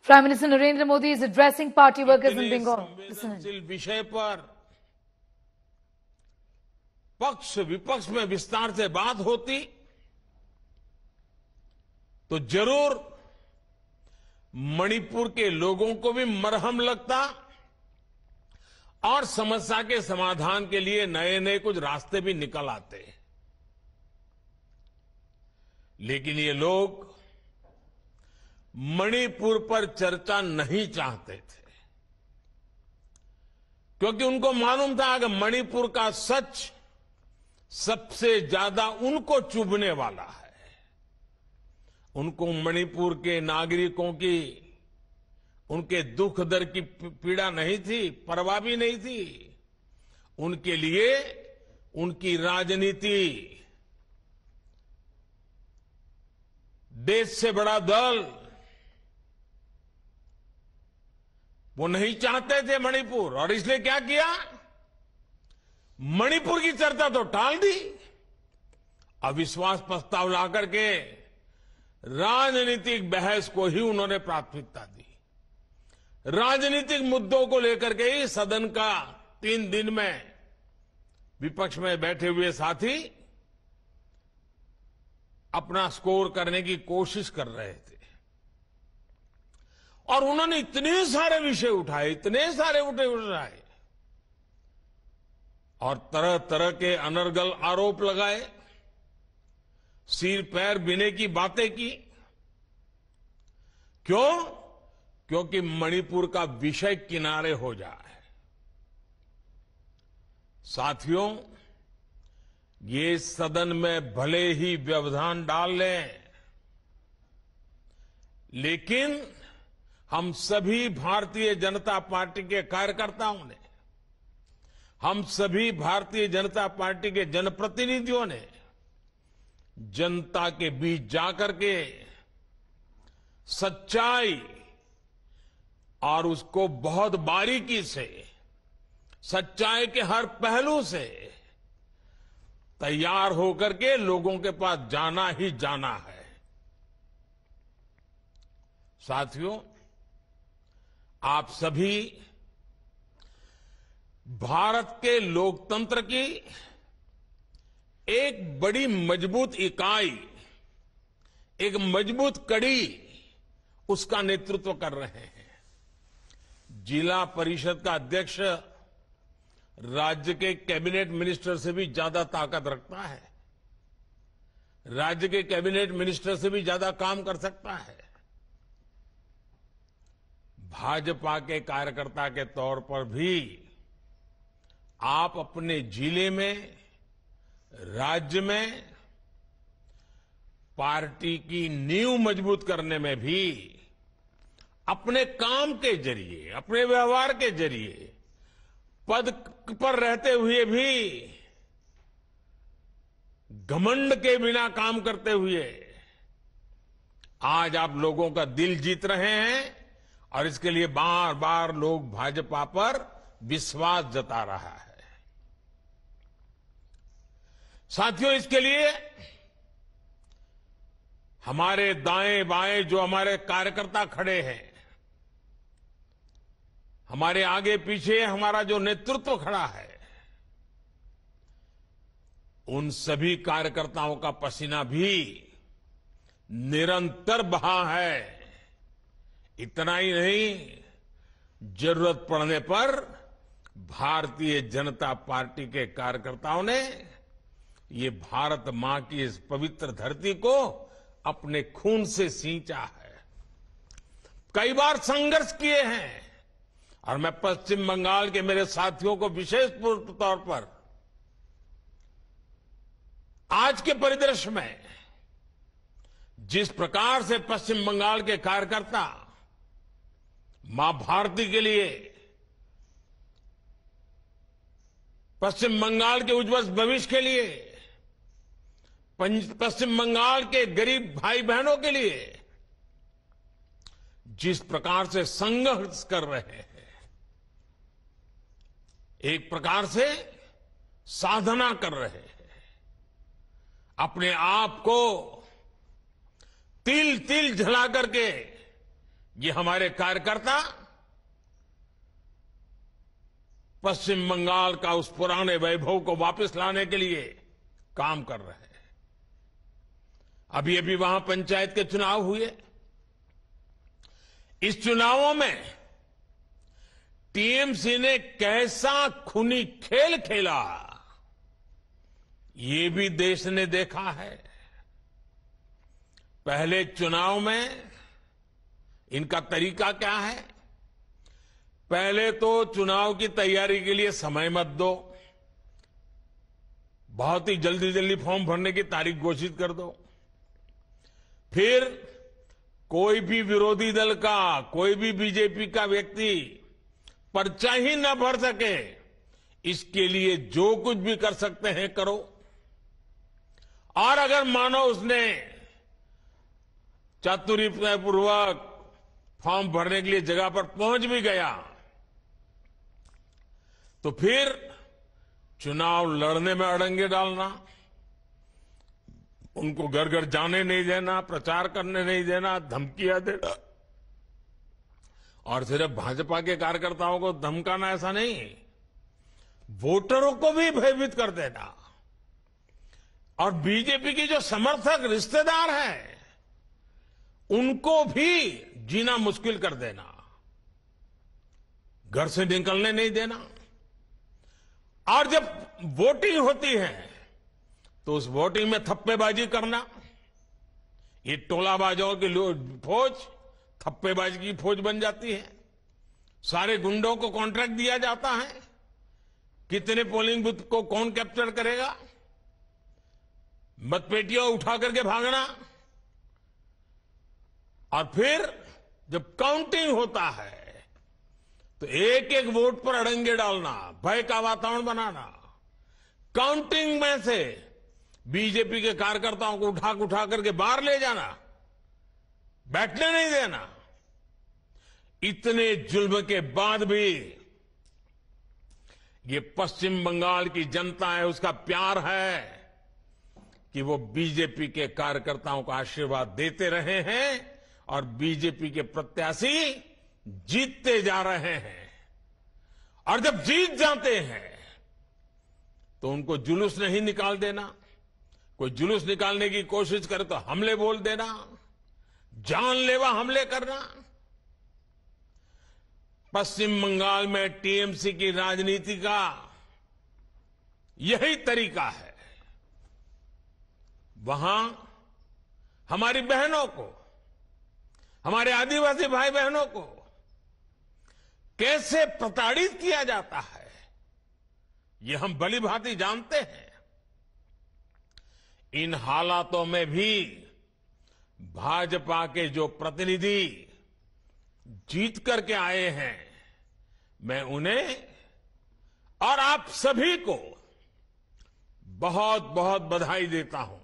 Prime Minister Narendra Modi is addressing party workers in Bengal. संवेदनशील विषय पर पक्ष विपक्ष में विस्तार से बात होती तो जरूर मणिपुर के लोगों को भी मरहम लगता और समस्या के समाधान के लिए नए नए कुछ रास्ते भी निकल आते। लेकिन ये लोग मणिपुर पर चर्चा नहीं चाहते थे, क्योंकि उनको मालूम था कि मणिपुर का सच सबसे ज्यादा उनको चुभने वाला है। उनको मणिपुर के नागरिकों की उनके दुख दर्द की पीड़ा नहीं थी, परवाह भी नहीं थी। उनके लिए उनकी राजनीति, देश से बड़ा दल, वो नहीं चाहते थे मणिपुर। और इसलिए क्या किया, मणिपुर की चर्चा तो टाल दी, अविश्वास प्रस्ताव लाकर के राजनीतिक बहस को ही उन्होंने प्राथमिकता दी। राजनीतिक मुद्दों को लेकर के ही सदन का 3 दिन में विपक्ष में बैठे हुए साथी अपना स्कोर करने की कोशिश कर रहे थे। और उन्होंने इतने सारे विषय उठाए, इतने सारे उठाए और तरह तरह के अनर्गल आरोप लगाए, सिर पैर बीने की बातें की। क्यों? क्योंकि मणिपुर का विषय किनारे हो जाए। साथियों, ये सदन में भले ही व्यवधान डाल लें, लेकिन हम सभी भारतीय जनता पार्टी के कार्यकर्ताओं ने, हम सभी भारतीय जनता पार्टी के जनप्रतिनिधियों ने जनता के बीच जाकर के सच्चाई और उसको बहुत बारीकी से, सच्चाई के हर पहलू से तैयार होकर के लोगों के पास जाना ही जाना है। साथियों, आप सभी भारत के लोकतंत्र की एक बड़ी मजबूत इकाई, एक मजबूत कड़ी, उसका नेतृत्व कर रहे हैं। जिला परिषद का अध्यक्ष राज्य के कैबिनेट मिनिस्टर से भी ज्यादा ताकत रखता है, राज्य के कैबिनेट मिनिस्टर से भी ज्यादा काम कर सकता है। भाजपा के कार्यकर्ता के तौर पर भी आप अपने जिले में, राज्य में पार्टी की नींव मजबूत करने में भी अपने काम के जरिए, अपने व्यवहार के जरिए, पद पर रहते हुए भी घमंड के बिना काम करते हुए आज आप लोगों का दिल जीत रहे हैं। और इसके लिए बार बार लोग भाजपा पर विश्वास जता रहा है। साथियों, इसके लिए हमारे दाएं बाएं जो हमारे कार्यकर्ता खड़े हैं, हमारे आगे पीछे हमारा जो नेतृत्व खड़ा है, उन सभी कार्यकर्ताओं का पसीना भी निरंतर बहा है। इतना ही नहीं, जरूरत पड़ने पर भारतीय जनता पार्टी के कार्यकर्ताओं ने ये भारत मां की इस पवित्र धरती को अपने खून से सींचा है, कई बार संघर्ष किए हैं। और मैं पश्चिम बंगाल के मेरे साथियों को विशेष तौर पर आज के परिदृश्य में जिस प्रकार से पश्चिम बंगाल के कार्यकर्ता मां भारती के लिए, पश्चिम बंगाल के उज्जवल भविष्य के लिए, पश्चिम बंगाल के गरीब भाई बहनों के लिए जिस प्रकार से संघर्ष कर रहे हैं, एक प्रकार से साधना कर रहे हैं, अपने आप को तिल तिल झला करके ये हमारे कार्यकर्ता पश्चिम बंगाल का उस पुराने वैभव को वापस लाने के लिए काम कर रहे हैं। अभी अभी वहां पंचायत के चुनाव हुए। इस चुनावों में टीएमसी ने कैसा खूनी खेल खेला, ये भी देश ने देखा है। पहले चुनाव में इनका तरीका क्या है? पहले तो चुनाव की तैयारी के लिए समय मत दो, बहुत ही जल्दी जल्दी फॉर्म भरने की तारीख घोषित कर दो। फिर कोई भी विरोधी दल का, कोई भी बीजेपी का व्यक्ति पर्चा ही न भर सके, इसके लिए जो कुछ भी कर सकते हैं करो। और अगर मानो उसने चातुर्यपूर्वक फॉर्म भरने के लिए जगह पर पहुंच भी गया, तो फिर चुनाव लड़ने में अड़ंगे डालना, उनको घर घर जाने नहीं देना, प्रचार करने नहीं देना, धमकियां देना। और सिर्फ भाजपा के कार्यकर्ताओं को धमकाना ऐसा नहीं, वोटरों को भी भयभीत कर देना। और बीजेपी की जो समर्थक रिश्तेदार हैं, उनको भी जीना मुश्किल कर देना, घर से निकलने नहीं देना। और जब वोटिंग होती है तो उस वोटिंग में थप्पेबाजी करना। ये टोलाबाजों की फौज थप्पेबाजी की फौज बन जाती है। सारे गुंडों को कॉन्ट्रैक्ट दिया जाता है, कितने पोलिंग बूथ को कौन कैप्चर करेगा, मतपेटियां उठा करके भागना। और फिर जब काउंटिंग होता है तो एक एक वोट पर अड़ंगे डालना, भय का वातावरण बनाना। काउंटिंग में से बीजेपी के कार्यकर्ताओं को उठा करके बाहर ले जाना, बैठने नहीं देना। इतने जुल्म के बाद भी ये पश्चिम बंगाल की जनता है, उसका प्यार है कि वो बीजेपी के कार्यकर्ताओं को आशीर्वाद देते रहे हैं और बीजेपी के प्रत्याशी जीतते जा रहे हैं। और जब जीत जाते हैं तो उनको जुलूस नहीं निकाल देना। कोई जुलूस निकालने की कोशिश करे तो हमले बोल देना, जानलेवा हमले करना। पश्चिम बंगाल में टीएमसी की राजनीति का यही तरीका है। वहां हमारी बहनों को, हमारे आदिवासी भाई बहनों को कैसे प्रताड़ित किया जाता है, ये हम भली भांति जानते हैं। इन हालातों में भी भाजपा के जो प्रतिनिधि जीत करके आए हैं, मैं उन्हें और आप सभी को बहुत बहुत बधाई देता हूं।